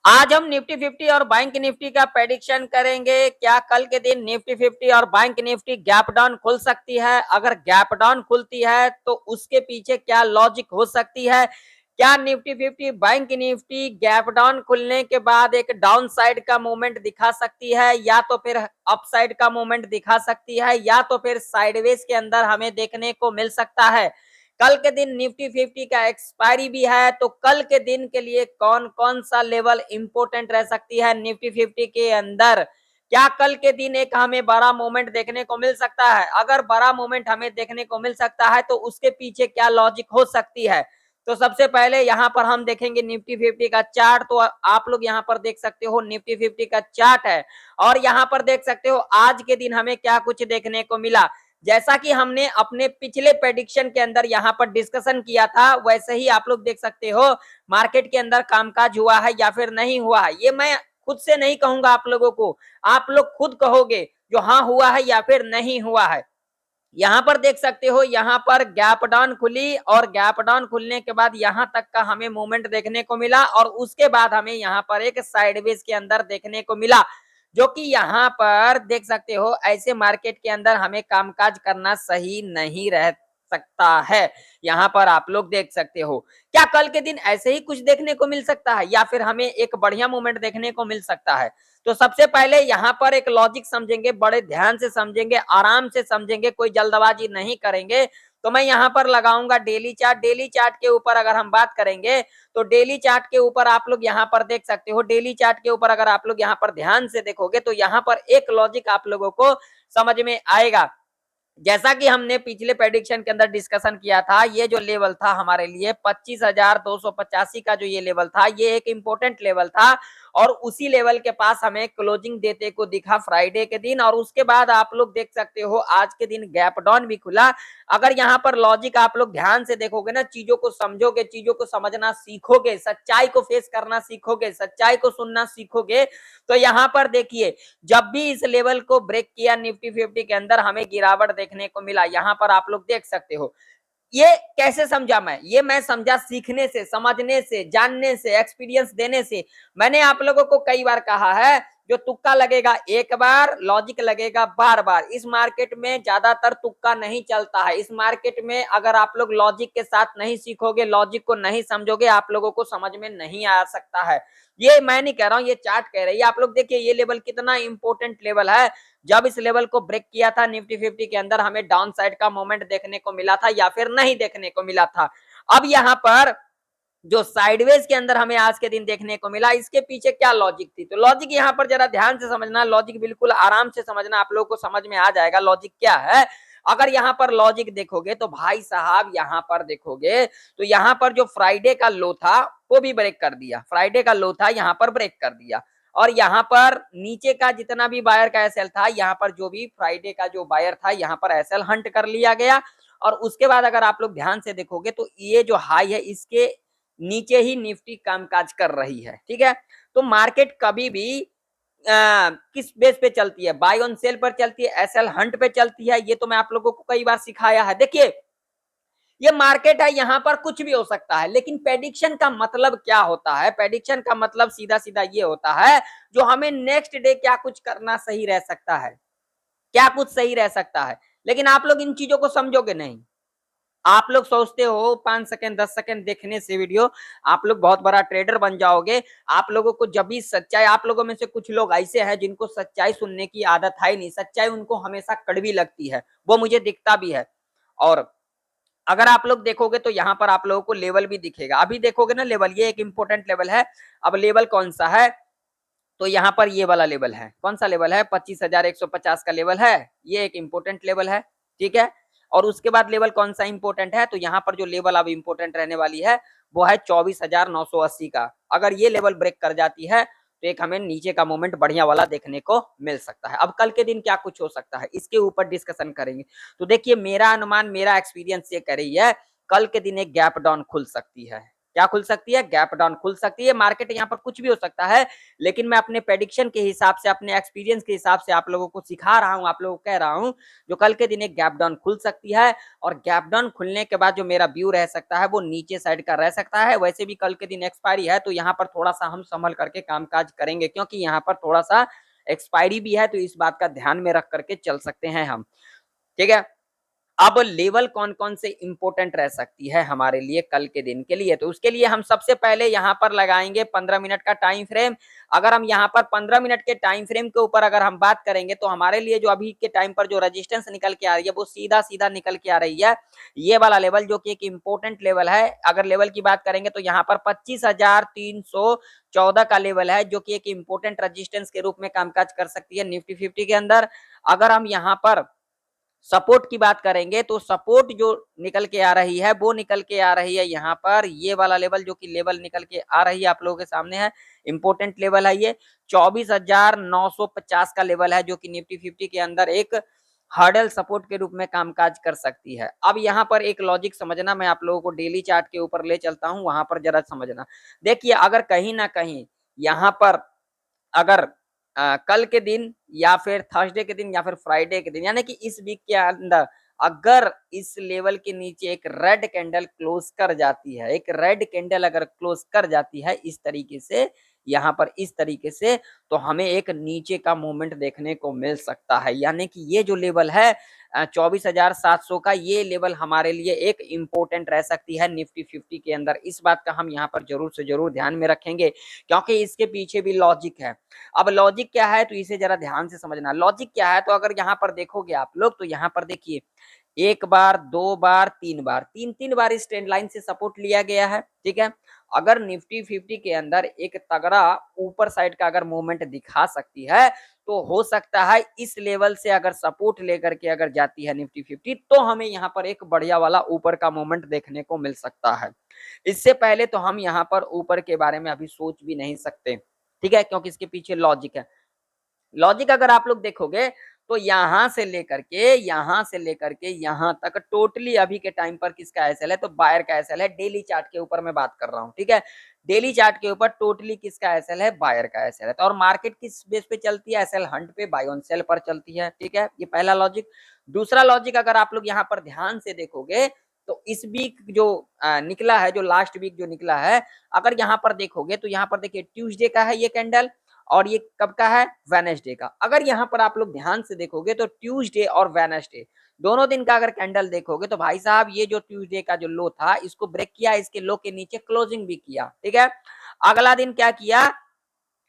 आज हम निफ्टी 50 और बैंक निफ्टी का प्रेडिक्शन करेंगे। क्या कल के दिन निफ्टी 50 और बैंक निफ्टी गैप डाउन खुल सकती है? अगर गैप डाउन खुलती है तो उसके पीछे क्या लॉजिक हो सकती है? क्या Nifty 50 bank Nifty gap down खुलने के बाद एक डाउन साइड का मूवमेंट दिखा सकती है, या तो फिर अप साइड का मूवमेंट दिखा सकती है, या तो फिर साइडवेज के अंदर हमें देखने को मिल सकता है? कल के दिन निफ्टी 50 का एक्सपायरी भी है, तो कल के दिन के लिए कौन कौन सा लेवल इंपोर्टेंट रह सकती है निफ्टी 50 के अंदर? क्या कल के दिन एक हमें बड़ा मूवमेंट देखने को मिल सकता है? अगर बड़ा मूवमेंट हमें देखने को मिल सकता है तो उसके पीछे क्या लॉजिक हो सकती है? तो सबसे पहले यहाँ पर हम देखेंगे निफ्टी 50 का चार्ट। तो आप लोग यहाँ पर देख सकते हो निफ्टी 50 का चार्ट है, और यहाँ पर देख सकते हो आज के दिन हमें क्या कुछ देखने को मिला। जैसा कि हमने अपने पिछले प्रेडिक्शन के अंदर यहाँ पर डिस्कशन किया था, वैसे ही आप लोग देख सकते हो मार्केट के अंदर कामकाज हुआ है या फिर नहीं हुआ है। ये मैं खुद से नहीं कहूंगा आप लोगों को, आप लोग खुद कहोगे जो हाँ हुआ है या फिर नहीं हुआ है। यहाँ पर देख सकते हो, यहाँ पर गैप डाउन खुली और गैप डाउन खुलने के बाद यहाँ तक का हमें मूवमेंट देखने को मिला, और उसके बाद हमें यहाँ पर एक साइडवेज के अंदर देखने को मिला, जो कि यहाँ पर देख सकते हो ऐसे मार्केट के अंदर हमें कामकाज करना सही नहीं रह सकता है। यहाँ पर आप लोग देख सकते हो, क्या कल के दिन ऐसे ही कुछ देखने को मिल सकता है या फिर हमें एक बढ़िया मूवमेंट देखने को मिल सकता है? तो सबसे पहले यहाँ पर एक लॉजिक समझेंगे, बड़े ध्यान से समझेंगे, आराम से समझेंगे, कोई जल्दबाजी नहीं करेंगे। तो मैं यहाँ पर लगाऊंगा डेली चार्ट। डेली चार्ट के ऊपर अगर हम बात करेंगे तो डेली चार्ट के ऊपर आप लोग यहाँ पर देख सकते हो, डेली चार्ट के ऊपर अगर आप लोग यहाँ पर ध्यान से देखोगे तो यहाँ पर एक लॉजिक आप लोगों को समझ में आएगा। जैसा कि हमने पिछले प्रेडिक्शन के अंदर डिस्कशन किया था, ये जो लेवल था हमारे लिए 25,285 का जो ये लेवल था, ये एक इंपॉर्टेंट लेवल था, और उसी लेवल के पास हमें क्लोजिंग देते को दिखा फ्राइडे के दिन। और उसके बाद आप लोग देख सकते हो आज के दिन गैप डाउन भी खुला। अगर यहाँ पर लॉजिक आप लोग ध्यान से देखोगे ना, चीजों को समझोगे, चीजों को समझना सीखोगे, सच्चाई को फेस करना सीखोगे, सच्चाई को सुनना सीखोगे, तो यहाँ पर देखिए जब भी इस लेवल को ब्रेक किया निफ्टी 50 के अंदर हमें गिरावट देखने को मिला। यहाँ पर आप लोग देख सकते हो, ये कैसे समझा मैं? ये मैं समझा सीखने से, समझने से, जानने से, एक्सपीरियंस देने से। मैंने आप लोगों को कई बार कहा है, जो तुक्का लगेगा एक बार, लॉजिक लगेगा बार बार। इस मार्केट में ज्यादातर तुक्का नहीं चलता है। इस मार्केट में अगर आप लोग लॉजिक के साथ नहीं सीखोगे, लॉजिक को नहीं समझोगे, आप लोगों को समझ में नहीं आ सकता है। ये मैं नहीं कह रहा हूं, ये चार्ट कह रही है। आप लोग देखिए ये लेवल कितना इंपॉर्टेंट लेवल है। जब इस लेवल को ब्रेक किया था निफ्टी 50 के अंदर हमें डाउन साइड का मोमेंट देखने को मिला था या फिर नहीं देखने को मिला था। अब यहाँ पर जो साइडवेज के अंदर हमें आज के दिन देखने को मिला, इसके पीछे क्या लॉजिक थी? तो लॉजिक यहाँ पर जरा ध्यान से समझना, लॉजिक बिल्कुल आराम से समझना, आप लोगों को समझ में आ जाएगा लॉजिक क्या है। अगर यहाँ पर लॉजिक देखोगे तो भाई साहब यहाँ पर देखोगे तो यहाँ पर जो फ्राइडे का लो था वो भी ब्रेक कर दिया। फ्राइडे का लो था यहाँ पर ब्रेक कर दिया, और यहाँ पर नीचे का जितना भी बायर का एसएल था, यहाँ पर जो भी फ्राइडे का जो बायर था यहाँ पर एसएल हंट कर लिया गया। और उसके बाद अगर आप लोग ध्यान से देखोगे तो ये जो हाई है इसके नीचे ही निफ्टी कामकाज कर रही है। ठीक है, तो मार्केट कभी भी किस बेस पे चलती है? बाय ऑन सेल पर चलती है, एसएल हंट पे चलती है। ये तो मैं आप लोगों को कई बार सिखाया है। देखिए ये मार्केट है, यहाँ पर कुछ भी हो सकता है, लेकिन प्रेडिक्शन का मतलब क्या होता है? प्रेडिक्शन का मतलब सीधा सीधा ये होता है जो हमें नेक्स्ट डे क्या कुछ करना सही रह सकता है, क्या कुछ सही रह सकता है। लेकिन आप लोग इन चीजों को समझोगे नहीं। आप लोग सोचते हो 5 सेकंड 10 सेकंड देखने से वीडियो आप लोग बहुत बड़ा ट्रेडर बन जाओगे। आप लोगों को जब भी सच्चाई, आप लोगों में से कुछ लोग ऐसे हैं जिनको सच्चाई सुनने की आदत है ही नहीं, सच्चाई उनको हमेशा कड़वी लगती है, वो मुझे दिखता भी है। और अगर आप लोग देखोगे तो यहाँ पर आप लोगों को लेवल भी दिखेगा। अभी देखोगे ना लेवल, ये एक इंपॉर्टेंट लेवल है। अब लेवल कौन सा है? तो यहाँ पर ये वाला लेवल है। कौन सा लेवल है? 25,150 का लेवल है। ये एक इंपॉर्टेंट लेवल है। ठीक है, और उसके बाद लेवल कौन सा इंपॉर्टेंट है? तो यहाँ पर जो लेवल अब इंपॉर्टेंट रहने वाली है वो है 24,980 का। अगर ये लेवल ब्रेक कर जाती है तो एक हमें नीचे का मोमेंट बढ़िया वाला देखने को मिल सकता है। अब कल के दिन क्या कुछ हो सकता है इसके ऊपर डिस्कशन करेंगे। तो देखिए मेरा अनुमान, मेरा एक्सपीरियंस ये कह रही है कल के दिन एक गैप डाउन खुल सकती है। क्या खुल सकती है? गैप डाउन खुल सकती है। मार्केट यहाँ पर कुछ भी हो सकता है, लेकिन मैं अपने प्रेडिक्शन के हिसाब से, अपने एक्सपीरियंस के हिसाब से आप लोगों को सिखा रहा हूँ, आप लोगों को कह रहा हूँ, जो कल के दिन एक गैप डाउन खुल सकती है और गैप डाउन खुलने के बाद जो मेरा व्यू रह सकता है वो नीचे साइड का रह सकता है। वैसे भी कल के दिन एक्सपायरी है, तो यहाँ पर थोड़ा सा हम संभल करके कामकाज करेंगे, क्योंकि यहाँ पर थोड़ा सा एक्सपायरी भी है, तो इस बात का ध्यान में रख करके चल सकते हैं हम। ठीक है। अब लेवल कौन कौन से इंपॉर्टेंट रह सकती है हमारे लिए कल के दिन के लिए, तो उसके लिए हम सबसे पहले यहाँ पर लगाएंगे 15 मिनट का टाइम फ्रेम। अगर हम यहाँ पर 15 मिनट के टाइम फ्रेम के ऊपर अगर हम बात करेंगे, तो हमारे लिए जो अभी के टाइम पर जो रेजिस्टेंस निकल के आ रही है वो सीधा सीधा निकल के आ रही है, ये वाला लेवल, जो कि एक इंपॉर्टेंट लेवल है। अगर लेवल की बात करेंगे तो यहाँ पर 25,314 का लेवल है, जो कि एक इंपॉर्टेंट रेजिस्टेंस के रूप में कामकाज कर सकती है निफ्टी 50 के अंदर। अगर हम यहाँ पर सपोर्ट की बात करेंगे, तो सपोर्ट जो निकल के आ रही है वो निकल के आ रही है यहाँ पर, ये वाला लेवल, जो कि लेवल निकल के आ रही है आप लोगों के सामने है, इंपोर्टेंट लेवल है ये। 24,950 का लेवल है, जो कि निफ्टी 50 के अंदर एक हर्डल सपोर्ट के रूप में कामकाज कर सकती है। अब यहाँ पर एक लॉजिक समझना, मैं आप लोगों को डेली चार्ट के ऊपर ले चलता हूँ, वहां पर जरा समझना। देखिए, अगर कहीं ना कहीं यहाँ पर अगर कल के दिन या फिर थर्सडे के दिन या फिर फ्राइडे के दिन, यानी कि इस वीक के अंदर अगर इस लेवल के नीचे एक रेड कैंडल क्लोज कर जाती है, एक रेड कैंडल अगर क्लोज कर जाती है इस तरीके से, यहाँ पर इस तरीके से, तो हमें एक नीचे का मूवमेंट देखने को मिल सकता है। यानी कि ये जो लेवल है 24,700 का, ये लेवल हमारे लिए एक इंपॉर्टेंट रह सकती है निफ्टी 50 के अंदर। इस बात का हम यहाँ पर जरूर से जरूर ध्यान में रखेंगे, क्योंकि इसके पीछे भी लॉजिक है। अब लॉजिक क्या है, तो इसे जरा ध्यान से समझना। लॉजिक क्या है, तो अगर यहाँ पर देखोगे आप लोग, तो यहाँ पर देखिए, एक बार, दो बार, तीन बार, तीन तीन बार इस ट्रेंड लाइन से सपोर्ट लिया गया है। ठीक है। अगर निफ्टी 50 के अंदर एक तगड़ा ऊपर साइड का अगर मूवमेंट दिखा सकती है, तो हो सकता है इस लेवल से अगर सपोर्ट लेकर के अगर जाती है निफ्टी 50, तो हमें यहाँ पर एक बढ़िया वाला ऊपर का मूवमेंट देखने को मिल सकता है। इससे पहले तो हम यहाँ पर ऊपर के बारे में अभी सोच भी नहीं सकते। ठीक है, क्योंकि इसके पीछे लॉजिक है। लॉजिक अगर आप लोग देखोगे, तो यहां से लेकर के यहां तक टोटली अभी के टाइम पर किसका एसएल है, तो बायर का एसएल है। डेली चार्ट के ऊपर मैं बात कर रहा हूं। ठीक है। डेली चार्ट के ऊपर टोटली किसका एसएल है, बायर का एसएल है। तो और मार्केट किस बेस पे चलती है, एसएल हंट पे, बाय ऑन सेल पर चलती है। ठीक है, ये पहला लॉजिक। दूसरा लॉजिक अगर आप लोग यहाँ पर ध्यान से देखोगे, तो इस वीक जो निकला है, जो लास्ट वीक जो निकला है, अगर यहाँ पर देखोगे, तो यहाँ पर देखिए ट्यूसडे का है ये कैंडल, और ये कब का है, वेडनेसडे का। अगर यहाँ पर आप लोग ध्यान से देखोगे, तो ट्यूसडे और वेडनेसडे दोनों दिन का अगर कैंडल देखोगे, तो भाई साहब ये जो ट्यूसडे का जो लो था, इसको ब्रेक किया, इसके लो के नीचे क्लोजिंग भी किया। ठीक है। अगला दिन क्या किया,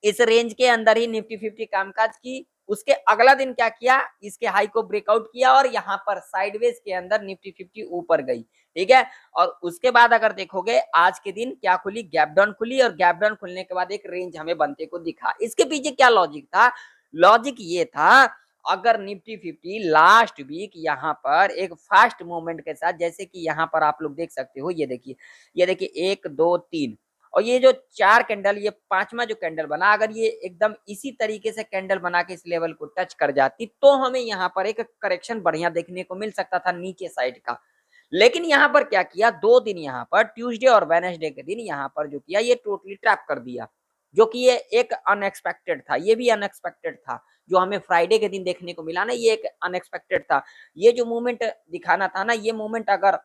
इस रेंज के अंदर ही निफ्टी 50 कामकाज की। उसके अगला दिन क्या किया, इसके हाई को ब्रेकआउट किया, और यहाँ पर साइडवेज के अंदर निफ्टी 50 ऊपर गई। ठीक है। और उसके बाद अगर देखोगे, आज के दिन क्या खुली, गैप डाउन खुली, और गैप डाउन खुलने के बाद एक रेंज हमें बनते को दिखा। इसके पीछे क्या लॉजिक था, लॉजिक ये था, अगर निफ्टी 50 लास्ट वीक यहाँ पर एक फास्ट मूवमेंट के साथ, जैसे कि यहाँ पर आप लोग देख सकते हो, ये देखिए, ये देखिए, एक दो तीन, और ये जो चार कैंडल, ये पांचवा जो कैंडल बना, अगर ये एकदम इसी तरीके से कैंडल बना के इस लेवल को टच कर जाती, तो हमें यहाँ पर एक करेक्शन बढ़िया देखने को मिल सकता था नीचे साइड का। लेकिन यहाँ पर क्या किया, दो दिन यहाँ पर ट्यूसडे और वेडनेसडे के दिन यहाँ पर जो किया, ये टोटली ट्रैप कर दिया, जो कि ये एक अनएक्सपेक्टेड था। ये भी अनएक्सपेक्टेड था, जो हमें फ्राइडे के दिन देखने को मिला ना, ये एक अनएक्सपेक्टेड था। ये जो मूवमेंट दिखाना था ना, ये मूवमेंट अगर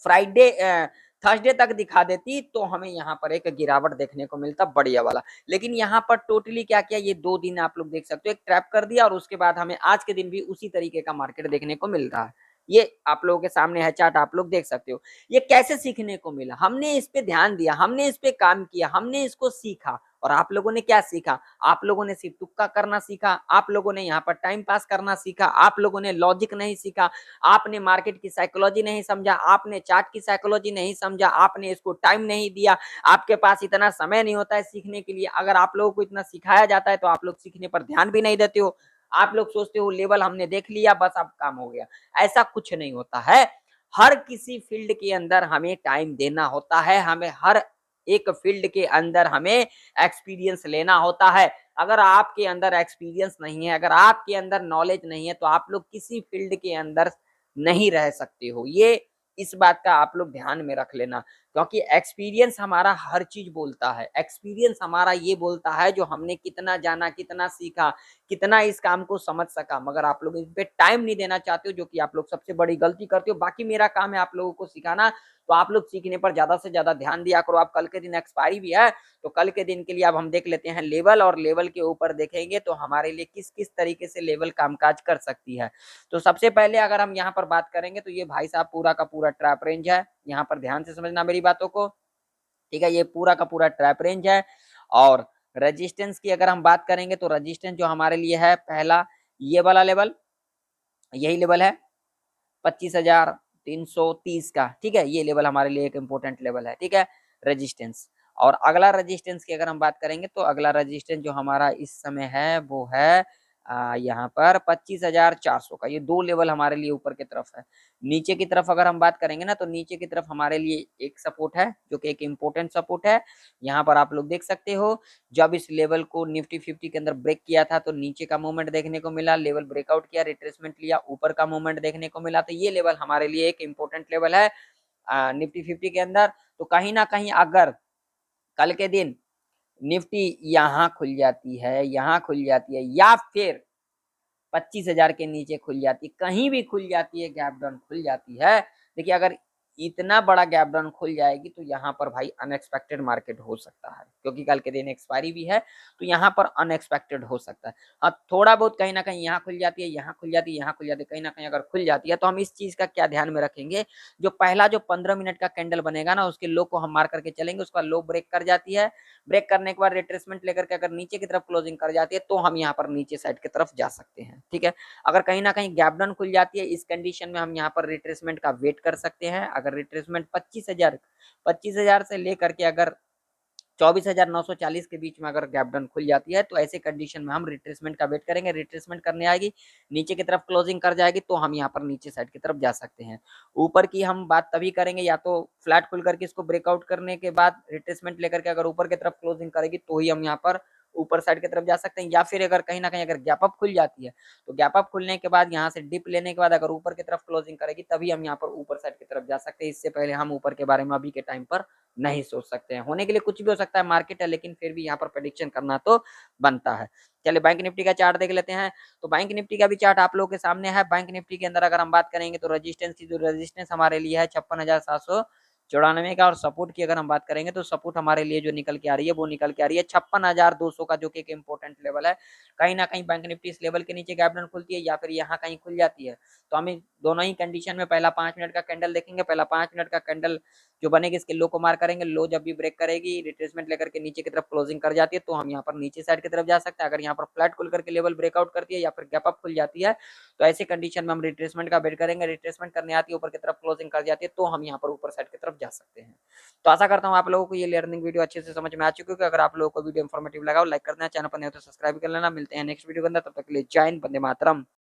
फ्राइडे थर्सडे तक दिखा देती, तो हमें यहाँ पर एक गिरावट देखने को मिलता बढ़िया वाला। लेकिन यहाँ पर टोटली क्या किया, ये दो दिन आप लोग देख सकते हो, एक ट्रैप कर दिया, और उसके बाद हमें आज के दिन भी उसी तरीके का मार्केट देखने को मिल रहा है। ये आप लोगों के सामने है चार्ट, आप लोग देख सकते हो। ये कैसे सीखने को मिला, हमने इस पे ध्यान दिया, हमने इस पे काम किया, हमने इसको सीखा। और आप लोगों ने क्या सीखा, आप लोगों ने सिर्फ तुक्का करना सीखा, आप लोगों ने यहाँ पर टाइम पास करना सीखा, आप लोगों ने लॉजिक नहीं सीखा, आपने मार्केट की साइकोलॉजी नहीं समझा, आपने चार्ट की साइकोलॉजी नहीं समझा, आपने इसको टाइम नहीं दिया। आपके पास इतना समय नहीं होता है सीखने के लिए। अगर आप लोगों को इतना सिखाया जाता है, तो आप लोग सीखने पर ध्यान भी नहीं देते हो। आप लोग सोचते हो लेवल हमने देख लिया, बस अब काम हो गया। ऐसा कुछ नहीं होता है। हर किसी फील्ड के अंदर हमें टाइम देना होता है, हमें हर एक फील्ड के अंदर हमें एक्सपीरियंस लेना होता है। अगर आपके अंदर एक्सपीरियंस नहीं है, अगर आपके अंदर नॉलेज नहीं है, तो आप लोग किसी फील्ड के अंदर नहीं रह सकते हो। ये इस बात का आप लोग ध्यान में रख लेना। क्योंकि एक्सपीरियंस हमारा हर चीज बोलता है। एक्सपीरियंस हमारा ये बोलता है जो हमने कितना जाना, कितना सीखा, कितना इस काम को समझ सका। मगर आप लोग इस पे टाइम नहीं देना चाहते हो, जो कि आप लोग सबसे बड़ी गलती करते हो। बाकी मेरा काम है आप लोगों को सिखाना, तो आप लोग सीखने पर ज्यादा से ज्यादा ध्यान दिया करो। आप कल के दिन एक्सपायरी भी है, तो कल के दिन के लिए अब हम देख लेते हैं लेवल, और लेवल के ऊपर देखेंगे तो हमारे लिए किस किस तरीके से लेवल कामकाज कर सकती है। तो सबसे पहले अगर हम यहाँ पर बात करेंगे तो ये भाई साहब पूरा का पूरा ट्रैप रेंज है। यहाँ पर ध्यान से समझना मेरी बातों को, ठीक है। ये पूरा का पूरा ट्रैप रेंज है। और रेजिस्टेंस की अगर हम बात करेंगे तो रेजिस्टेंस जो हमारे लिए है, पहला ये वाला लेवल, यही लेवल है 25,330 का, ठीक है। ये लेवल हमारे लिए एक इंपॉर्टेंट लेवल है, ठीक है, रेजिस्टेंस। और अगला रेजिस्टेंस की अगर हम बात करेंगे तो अगला रेजिस्टेंस जो हमारा इस समय है वो है यहाँ पर 25,400 का। ये दो लेवल हमारे लिए ऊपर की तरफ है। नीचे की तरफ अगर हम बात करेंगे ना, तो नीचे की तरफ हमारे लिए एक सपोर्ट है जो कि एक इम्पोर्टेंट सपोर्ट है। यहाँ पर आप लोग देख सकते हो, जब इस लेवल को निफ्टी 50 के अंदर ब्रेक किया था तो नीचे का मूवमेंट देखने को मिला, लेवल ब्रेकआउट किया, रिट्रेसमेंट लिया, ऊपर का मूवमेंट देखने को मिला। तो ये लेवल हमारे लिए एक इम्पोर्टेंट लेवल है निफ्टी 50 के अंदर। तो कहीं ना कहीं अगर कल के दिन निफ्टी यहाँ खुल जाती है, यहाँ खुल जाती है, या फिर 25,000 के नीचे खुल जाती है, कहीं भी खुल जाती है, गैप डाउन खुल जाती है। देखिए अगर इतना बड़ा गैप डाउन खुल जाएगी तो यहाँ पर भाई अनएक्सपेक्टेड मार्केट हो सकता है, क्योंकि कल के दिन एक्सपायरी भी है, तो यहाँ पर अनएक्सपेक्टेड हो सकता है। हाँ, थोड़ा बहुत कहीं ना कहीं यहाँ खुल जाती है, यहाँ खुल जाती है, यहाँ खुल जाती है, कहीं ना कहीं अगर खुल जाती है तो हम इस चीज का क्या ध्यान में रखेंगे, जो पहला जो 15 मिनट का कैंडल बनेगा ना, उसके लो को हम मार करके चलेंगे। उसका लो ब्रेक कर जाती है, ब्रेक करने के बाद रिट्रेसमेंट लेकर के अगर नीचे की तरफ क्लोजिंग कर जाती है तो हम यहाँ पर नीचे साइड की तरफ जा सकते हैं, ठीक है। अगर कहीं ना कहीं गैप डाउन खुल जाती है, इस कंडीशन में हम यहाँ पर रिट्रेसमेंट का वेट कर सकते हैं। अगर रिट्रेसमेंट 25,000 से लेकर के अगर 24,940 के बीच में अगर गैप डाउन खुल जाती है तो ऐसे कंडीशन में हम रिट्रेसमेंट का वेट करेंगे। रिट्रेसमेंट करने आएगी, नीचे की तरफ क्लोजिंग कर जाएगी तो हम यहाँ पर नीचे साइड की तरफ जा सकते हैं। ऊपर की हम बात तभी करेंगे, या तो फ्लैट खुल करके इसको ब्रेकआउट करने के बाद रिट्रेसमेंट लेकर के अगर ऊपर की तरफ क्लोजिंग करेगी तो ही हम यहाँ पर ऊपर साइड की तरफ जा सकते हैं। या फिर अगर कहीं ना कहीं अगर गैप अप खुल जाती है तो गैप अप खुलने के बाद यहाँ से डिप लेने के बाद अगर ऊपर की तरफ क्लोजिंग करेगी तभी हम यहाँ पर ऊपर साइड की तरफ जा सकते हैं। इससे पहले हम ऊपर के बारे में अभी के टाइम पर नहीं सोच सकते हैं। होने के लिए कुछ भी हो सकता है, मार्केट है, लेकिन फिर भी यहाँ पर प्रेडिक्शन करना तो बनता है। चलिए बैंक निफ्टी का चार्ट देख लेते हैं। तो बैंक निफ्टी का भी चार्ट आप लोगों के सामने है। बैंक निफ्टी के अंदर अगर हम बात करेंगे तो रेजिस्टेंस की जो रेजिस्टेंस हमारे लिए है 56,794 का, और सपोर्ट की अगर हम बात करेंगे तो सपोर्ट हमारे लिए जो निकल के आ रही है वो निकल के आ रही है 56,200 का, जो कि एक इंपॉर्टेंट लेवल है। कहीं ना कहीं बैंक निफ्टी इस लेवल के नीचे गैप डाउन खुलती है या फिर यहाँ कहीं खुल जाती है, तो हमें दोनों ही कंडीशन में पहला 5 मिनट का कैंडल देखेंगे। पहला 5 मिनट का कैंडल जो बनेगी, इसके लो को मार करेंगे, लो जब भी ब्रेक करेगी, रिट्रेसमेंट लेकर के नीचे की तरफ क्लोजिंग कर जाती है तो हम यहाँ पर नीचे साइड की तरफ जा सकते हैं। अगर यहाँ पर फ्लैट खुल करके लेवल ब्रेकआउट करती है या फिर गैप अप खुल जाती है तो ऐसे कंडीशन में हम रिट्रेसमेंट का वेट करेंगे। रिट्रेसमेंट करने आती है, ऊपर की तरफ क्लोजिंग कर जाती है तो हम यहाँ पर ऊपर साइड की तरफ जा सकते हैं। तो आशा करता हूँ आप लोगों को ये लर्निंग वीडियो अच्छे से समझ में आ चुकी है। अगर आप लोगों को वीडियो इन्फॉर्मेटिव लगा हो, लाइक करना, चैनल पर नहीं हो तो सब्सक्राइब कर लेना। मिलते हैं नेक्स्ट वीडियो के अंदर, तब तक के लिए जय हिंद, वंदे मातरम।